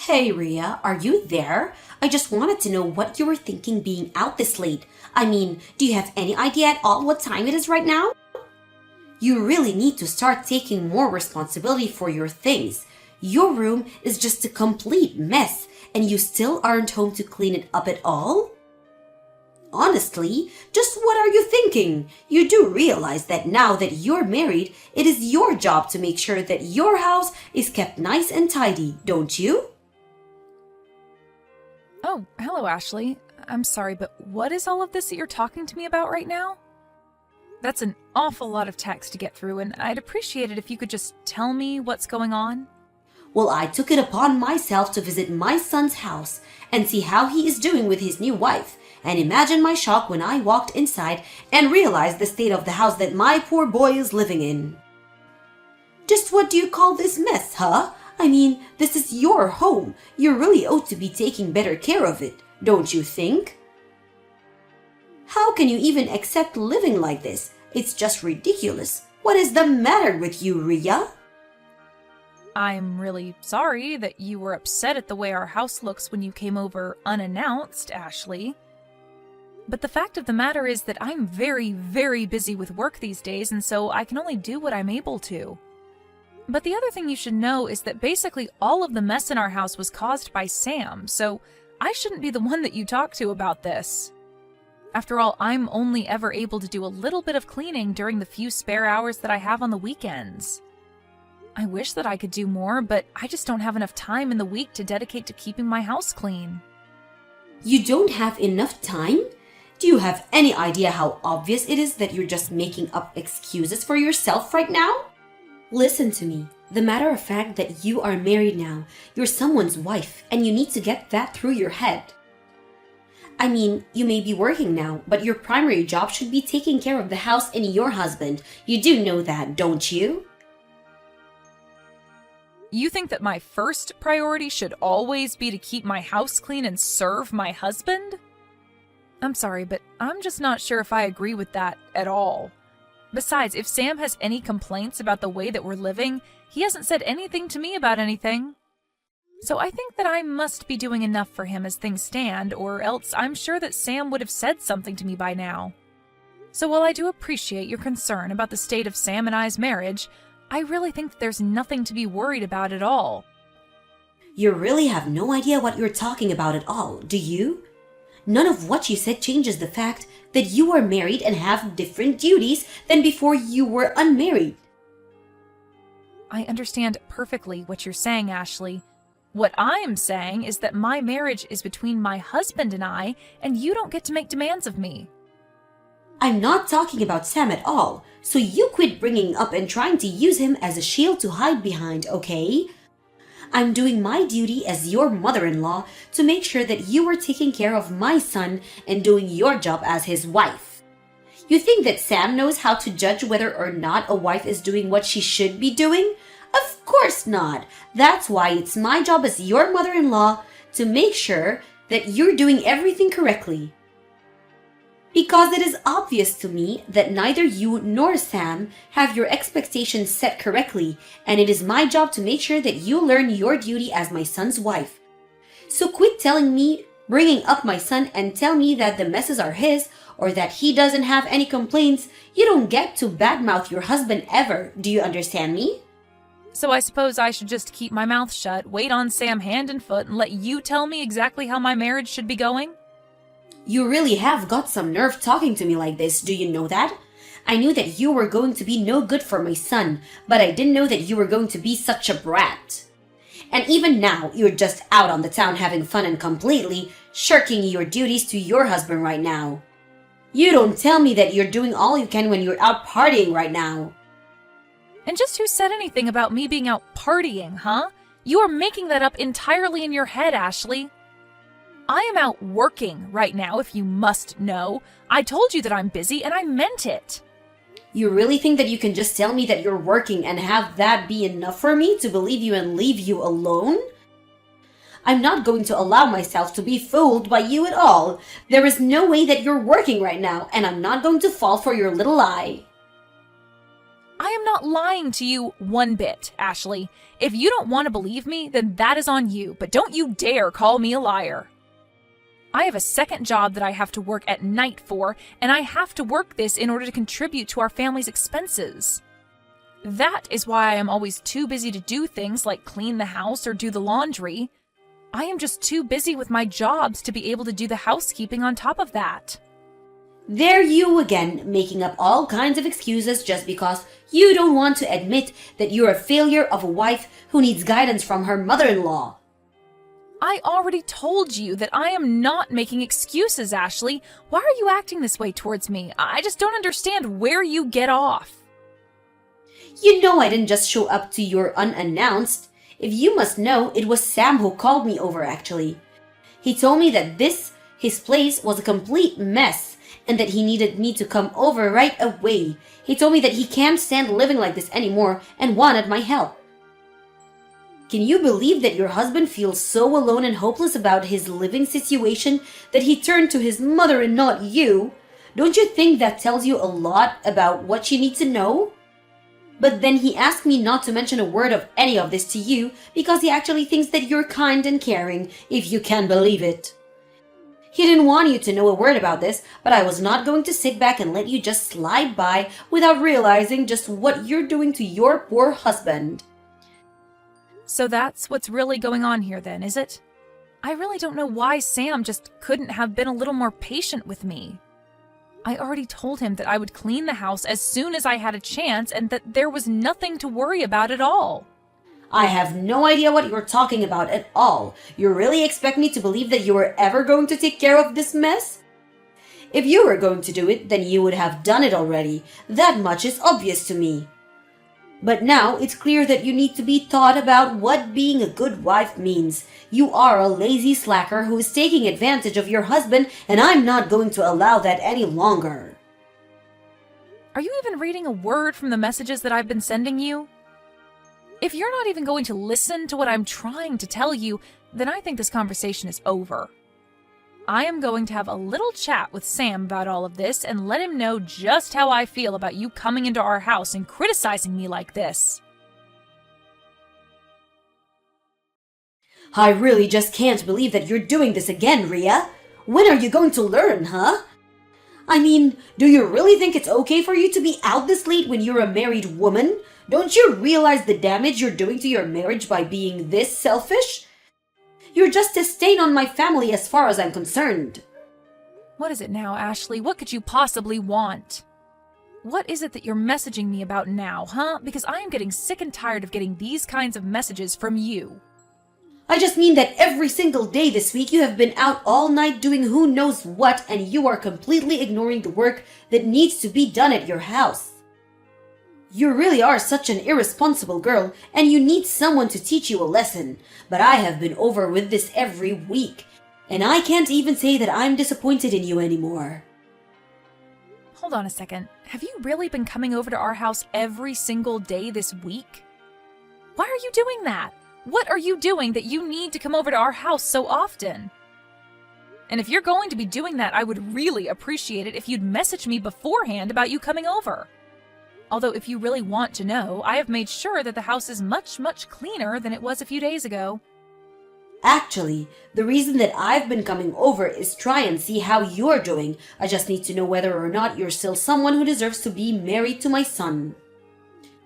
Hey Ria, are you there? I just wanted to know what you were thinking being out this late. I mean, do you have any idea at all what time it is right now? You really need to start taking more responsibility for your things. Your room is just a complete mess, and you still aren't home to clean it up at all? Honestly, just what are you thinking? You do realize that now that you're married, it is your job to make sure that your house is kept nice and tidy, don't you? Oh, hello, Ashley. I'm sorry, but what is all of this that you're talking to me about right now? That's an awful lot of text to get through, and I'd appreciate it if you could just tell me what's going on. Well, I took it upon myself to visit my son's house and see how he is doing with his new wife, and imagine my shock when I walked inside and realized the state of the house that my poor boy is living in. Just what do you call this mess, huh? I mean, this is your home. You really ought to be taking better care of it, don't you think? How can you even accept living like this? It's just ridiculous. What is the matter with you, Ria? I'm really sorry that you were upset at the way our house looks when you came over unannounced, Ashley. But the fact of the matter is that I'm very, very busy with work these days, and so I can only do what I'm able to. But the other thing you should know is that basically all of the mess in our house was caused by Sam, so I shouldn't be the one that you talk to about this. After all, I'm only ever able to do a little bit of cleaning during the few spare hours that I have on the weekends. I wish that I could do more, but I just don't have enough time in the week to dedicate to keeping my house clean. You don't have enough time? Do you have any idea how obvious it is that you're just making up excuses for yourself right now? Listen to me. The matter of fact that you are married now, you're someone's wife, and you need to get that through your head. I mean, you may be working now, but your primary job should be taking care of the house and your husband. You do know that, don't you? You think that my first priority should always be to keep my house clean and serve my husband? I'm sorry, but I'm just not sure if I agree with that at all. Besides, if Sam has any complaints about the way that we're living, he hasn't said anything to me about anything. So I think that I must be doing enough for him as things stand, or else I'm sure that Sam would have said something to me by now. So while I do appreciate your concern about the state of Sam and I's marriage, I really think that there's nothing to be worried about at all. You really have no idea what you're talking about at all, do you? None of what you said changes the fact that you are married and have different duties than before you were unmarried. I understand perfectly what you're saying, Ashley. What I am saying is that my marriage is between my husband and you don't get to make demands of me. I'm not talking about Sam at all, so you quit bringing up and trying to use him as a shield to hide behind, okay? I'm doing my duty as your mother-in-law to make sure that you are taking care of my son and doing your job as his wife. You think that Sam knows how to judge whether or not a wife is doing what she should be doing? Of course not. That's why it's my job as your mother-in-law to make sure that you're doing everything correctly. Because it is obvious to me that neither you nor Sam have your expectations set correctly, and it is my job to make sure that you learn your duty as my son's wife. So quit telling me, bringing up my son, and tell me that the messes are his, or that he doesn't have any complaints. You don't get to badmouth your husband ever. Do you understand me? So I suppose I should just keep my mouth shut, wait on Sam hand and foot, and let you tell me exactly how my marriage should be going? You really have got some nerve talking to me like this, do you know that? I knew that you were going to be no good for my son, but I didn't know that you were going to be such a brat. And even now, you're just out on the town having fun and completely shirking your duties to your husband right now. You don't tell me that you're doing all you can when you're out partying right now. And just who said anything about me being out partying, huh? You are making that up entirely in your head, Ashley. I am out working right now, if you must know. I told you that I'm busy, and I meant it. You really think that you can just tell me that you're working and have that be enough for me to believe you and leave you alone? I'm not going to allow myself to be fooled by you at all. There is no way that you're working right now, and I'm not going to fall for your little lie. I am not lying to you one bit, Ashley. If you don't want to believe me, then that is on you, but don't you dare call me a liar. I have a second job that I have to work at night for, and I have to work this in order to contribute to our family's expenses. That is why I am always too busy to do things like clean the house or do the laundry. I am just too busy with my jobs to be able to do the housekeeping on top of that. There you again, making up all kinds of excuses just because you don't want to admit that you're a failure of a wife who needs guidance from her mother-in-law. I already told you that I am not making excuses, Ashley. Why are you acting this way towards me? I just don't understand where you get off. You know I didn't just show up to your unannounced. If you must know, it was Sam who called me over actually. He told me that his place was a complete mess and that he needed me to come over right away. He told me that he can't stand living like this anymore and wanted my help. Can you believe that your husband feels so alone and hopeless about his living situation that he turned to his mother and not you? Don't you think that tells you a lot about what you need to know? But then he asked me not to mention a word of any of this to you because he actually thinks that you're kind and caring, if you can believe it. He didn't want you to know a word about this, but I was not going to sit back and let you just slide by without realizing just what you're doing to your poor husband. So that's what's really going on here then, is it? I really don't know why Sam just couldn't have been a little more patient with me. I already told him that I would clean the house as soon as I had a chance and that there was nothing to worry about at all. I have no idea what you're talking about at all. You really expect me to believe that you were ever going to take care of this mess? If you were going to do it, then you would have done it already. That much is obvious to me. But now it's clear that you need to be taught about what being a good wife means. You are a lazy slacker who is taking advantage of your husband, and I'm not going to allow that any longer. Are you even reading a word from the messages that I've been sending you? If you're not even going to listen to what I'm trying to tell you, then I think this conversation is over. I am going to have a little chat with Sam about all of this and let him know just how I feel about you coming into our house and criticizing me like this. I really just can't believe that you're doing this again, Rhea. When are you going to learn, huh? I mean, do you really think it's okay for you to be out this late when you're a married woman? Don't you realize the damage you're doing to your marriage by being this selfish? You're just a stain on my family as far as I'm concerned. What is it now, Ashley? What could you possibly want? What is it that you're messaging me about now, huh? Because I am getting sick and tired of getting these kinds of messages from you. I just mean that every single day this week you have been out all night doing who knows what and you are completely ignoring the work that needs to be done at your house. You really are such an irresponsible girl and you need someone to teach you a lesson. But I have been over with this every week, and I can't even say that I'm disappointed in you anymore. Hold on a second. Have you really been coming over to our house every single day this week? Why are you doing that? What are you doing that you need to come over to our house so often? And if you're going to be doing that, I would really appreciate it if you'd message me beforehand about you coming over. Although if you really want to know, I have made sure that the house is much, much cleaner than it was a few days ago. Actually, the reason that I've been coming over is try and see how you're doing. I just need to know whether or not you're still someone who deserves to be married to my son.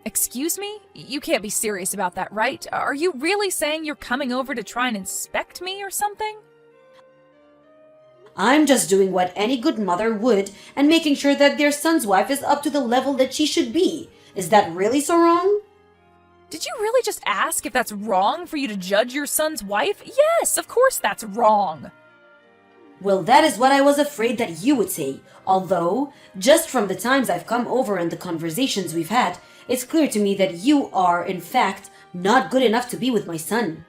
Excuse me? You can't be serious about that, right? Are you really saying you're coming over to try and inspect me or something? I'm just doing what any good mother would and making sure that their son's wife is up to the level that she should be. Is that really so wrong? Did you really just ask if that's wrong for you to judge your son's wife? Yes, of course that's wrong. Well, that is what I was afraid that you would say. Although, just from the times I've come over and the conversations we've had, it's clear to me that you are, in fact, not good enough to be with my son.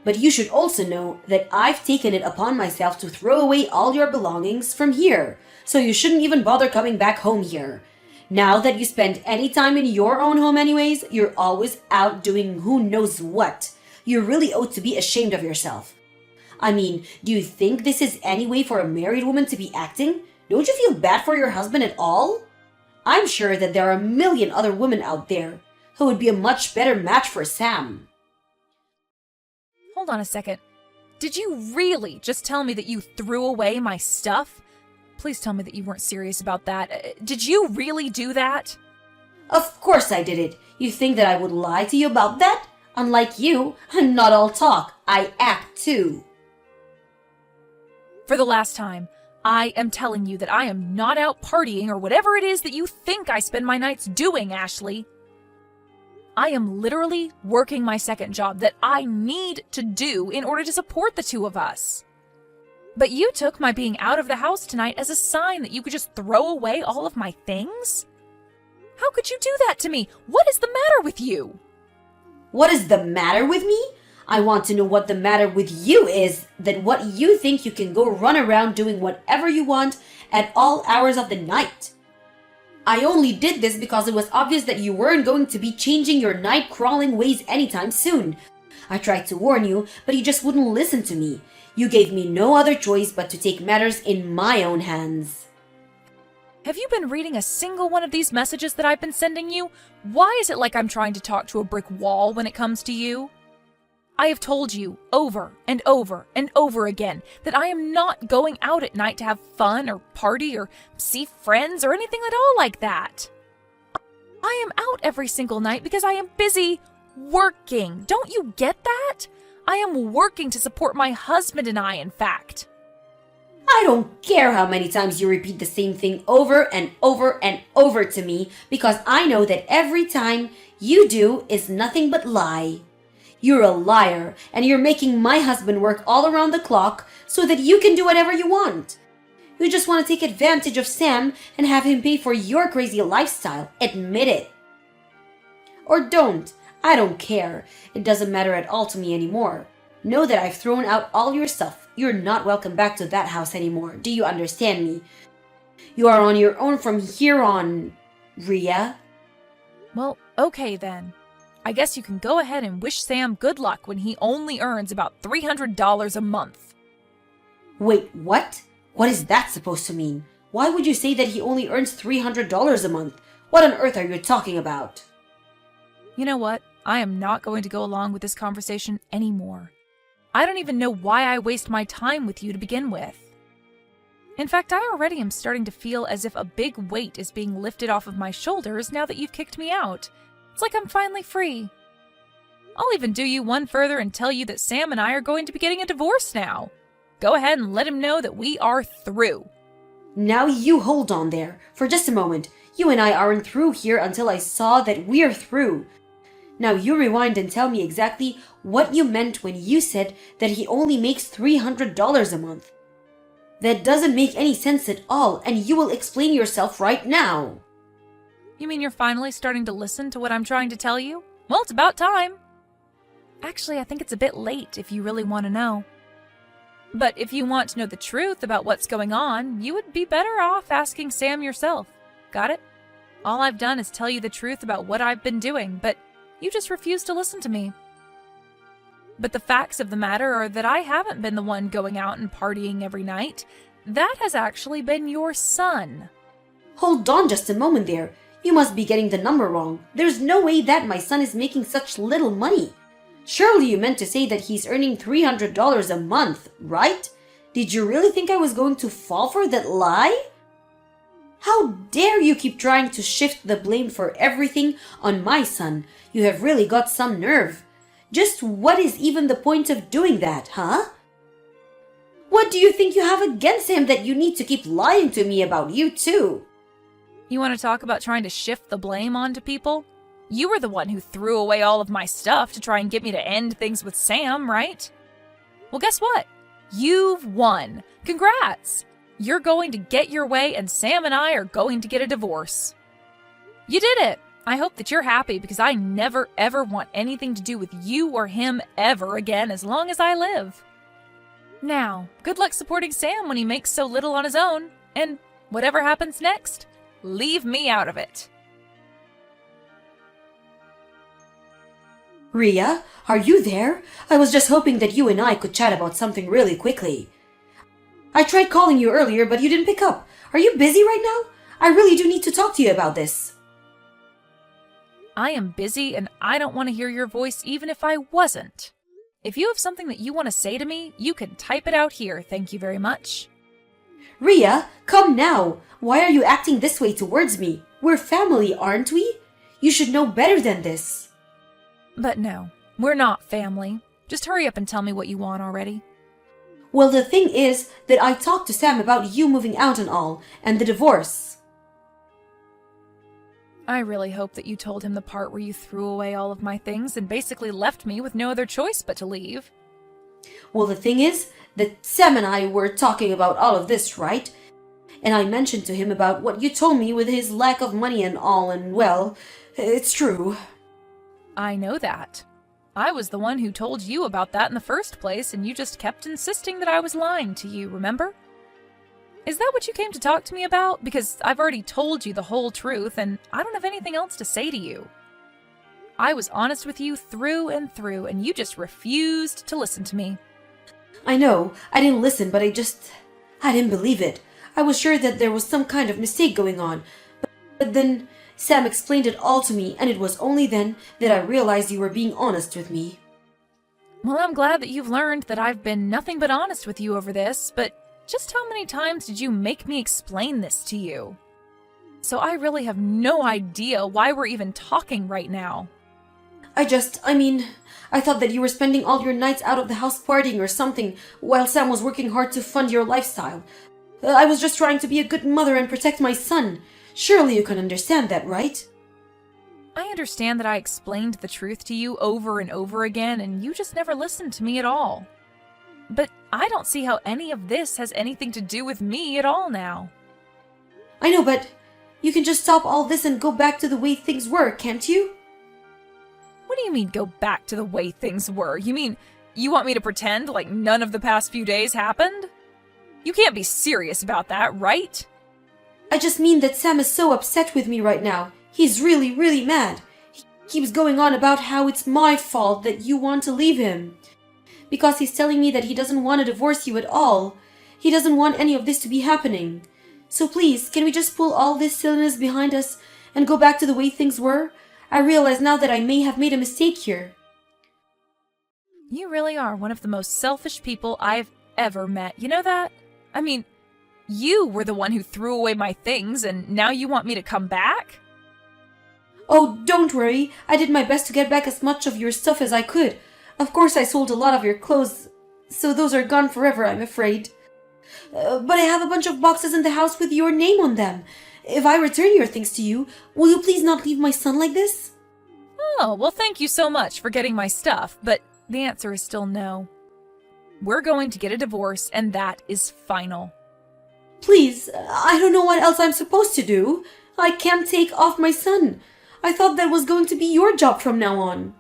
But you should also know that I've taken it upon myself to throw away all your belongings from here, so you shouldn't even bother coming back home here. Now that you spend any time in your own home anyways, you're always out doing who knows what. You really ought to be ashamed of yourself. I mean, do you think this is any way for a married woman to be acting? Don't you feel bad for your husband at all? I'm sure that there are a million other women out there who would be a much better match for Sam. Hold on a second. Did you really just tell me that you threw away my stuff? Please tell me that you weren't serious about that. Did you really do that? Of course I did it. You think that I would lie to you about that? Unlike you, I'm not all talk. I act too. For the last time, I am telling you that I am not out partying or whatever it is that you think I spend my nights doing, Ashley. I am literally working my second job that I need to do in order to support the two of us. But you took my being out of the house tonight as a sign that you could just throw away all of my things? How could you do that to me? What is the matter with you? What is the matter with me? I want to know what the matter with you is, that what you think you can go run around doing whatever you want at all hours of the night. I only did this because it was obvious that you weren't going to be changing your night-crawling ways anytime soon. I tried to warn you, but you just wouldn't listen to me. You gave me no other choice but to take matters in my own hands. Have you been reading a single one of these messages that I've been sending you? Why is it like I'm trying to talk to a brick wall when it comes to you? I have told you over and over and over again that I am not going out at night to have fun or party or see friends or anything at all like that. I am out every single night because I am busy working. Don't you get that? I am working to support my husband and I, in fact. I don't care how many times you repeat the same thing over and over and over to me, because I know that every time you do is nothing but lie. You're a liar, and you're making my husband work all around the clock so that you can do whatever you want. You just want to take advantage of Sam and have him pay for your crazy lifestyle. Admit it. Or don't. I don't care. It doesn't matter at all to me anymore. Know that I've thrown out all your stuff. You're not welcome back to that house anymore. Do you understand me? You are on your own from here on, Rhea. Well, okay then. I guess you can go ahead and wish Sam good luck when he only earns about $300 a month. Wait, what? What is that supposed to mean? Why would you say that he only earns $300 a month? What on earth are you talking about? You know what? I am not going to go along with this conversation anymore. I don't even know why I waste my time with you to begin with. In fact, I already am starting to feel as if a big weight is being lifted off of my shoulders now that you've kicked me out. It's like I'm finally free. I'll even do you one further and tell you that Sam and I are going to be getting a divorce now. Go ahead and let him know that we are through. Now you hold on there. For just a moment. You and I aren't through here until I saw that we're through. Now you rewind and tell me exactly what you meant when you said that he only makes $300 a month. That doesn't make any sense at all, and you will explain yourself right now. You mean you're finally starting to listen to what I'm trying to tell you? Well, it's about time. Actually, I think it's a bit late if you really want to know. But if you want to know the truth about what's going on, you would be better off asking Sam yourself. Got it? All I've done is tell you the truth about what I've been doing, but you just refuse to listen to me. But the facts of the matter are that I haven't been the one going out and partying every night. That has actually been your son. Hold on just a moment there. You must be getting the number wrong. There's no way that my son is making such little money. Surely you meant to say that he's earning $300 a month, right? Did you really think I was going to fall for that lie? How dare you keep trying to shift the blame for everything on my son? You have really got some nerve. Just what is even the point of doing that, huh? What do you think you have against him that you need to keep lying to me about you too? You want to talk about trying to shift the blame onto people? You were the one who threw away all of my stuff to try and get me to end things with Sam, right? Well, guess what? You've won. Congrats! You're going to get your way, and Sam and I are going to get a divorce. You did it! I hope that you're happy, because I never ever want anything to do with you or him ever again as long as I live. Now, good luck supporting Sam when he makes so little on his own, and whatever happens next, leave me out of it. Rhea, are you there? I was just hoping that you and I could chat about something really quickly. I tried calling you earlier, but you didn't pick up. Are you busy right now? I really do need to talk to you about this. I am busy and I don't want to hear your voice even if I wasn't. If you have something that you want to say to me, you can type it out here, thank you very much. Rhea, come now. Why are you acting this way towards me? We're family, aren't we? You should know better than this. But no, we're not family. Just hurry up and tell me what you want already. Well, the thing is that I talked to Sam about you moving out and all, and the divorce. I really hope that you told him the part where you threw away all of my things and basically left me with no other choice but to leave. Well, the thing is that Sam and I were talking about all of this, right? And I mentioned to him about what you told me with his lack of money and all, and well, it's true. I know that. I was the one who told you about that in the first place, and you just kept insisting that I was lying to you, remember? Is that what you came to talk to me about? Because I've already told you the whole truth, and I don't have anything else to say to you. I was honest with you through and through, and you just refused to listen to me. I know, I didn't listen, but I didn't believe it. I was sure that there was some kind of mistake going on. But then Sam explained it all to me, and it was only then that I realized you were being honest with me. Well, I'm glad that you've learned that I've been nothing but honest with you over this, but just how many times did you make me explain this to you? So I really have no idea why we're even talking right now. I thought that you were spending all your nights out of the house partying or something while Sam was working hard to fund your lifestyle. I was just trying to be a good mother and protect my son. Surely you can understand that, right? I understand that I explained the truth to you over and over again, and you just never listened to me at all. But I don't see how any of this has anything to do with me at all now. I know, but you can just stop all this and go back to the way things were, can't you? What do you mean, go back to the way things were? You mean you want me to pretend like none of the past few days happened? You can't be serious about that, right? I just mean that Sam is so upset with me right now. He's really, really mad. He keeps going on about how it's my fault that you want to leave him. Because he's telling me that he doesn't want to divorce you at all. He doesn't want any of this to be happening. So please, can we just pull all this silliness behind us and go back to the way things were? I realize now that I may have made a mistake here. You really are one of the most selfish people I've ever met. You know that? I mean, you were the one who threw away my things, and now you want me to come back? Oh, don't worry. I did my best to get back as much of your stuff as I could. Of course, I sold a lot of your clothes, so those are gone forever, I'm afraid. But I have a bunch of boxes in the house with your name on them. If I return your things to you, will you please not leave my son like this? Oh, well, thank you so much for getting my stuff, but the answer is still no. We're going to get a divorce, and that is final. Please, I don't know what else I'm supposed to do. I can't take off my son. I thought that was going to be your job from now on.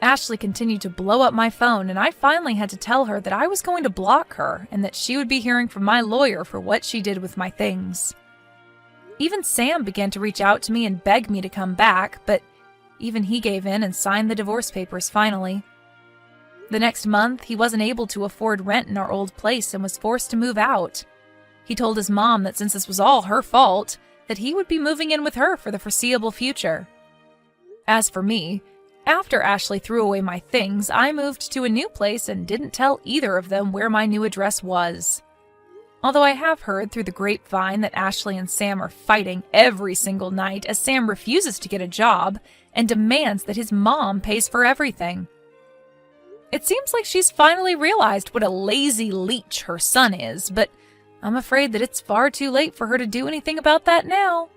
Ashley continued to blow up my phone, and I finally had to tell her that I was going to block her and that she would be hearing from my lawyer for what she did with my things. Even Sam began to reach out to me and beg me to come back, but even he gave in and signed the divorce papers finally. The next month, he wasn't able to afford rent in our old place and was forced to move out. He told his mom that since this was all her fault, that he would be moving in with her for the foreseeable future. As for me, after Ashley threw away my things, I moved to a new place and didn't tell either of them where my new address was. Although I have heard through the grapevine that Ashley and Sam are fighting every single night as Sam refuses to get a job and demands that his mom pays for everything. It seems like she's finally realized what a lazy leech her son is, but I'm afraid that it's far too late for her to do anything about that now.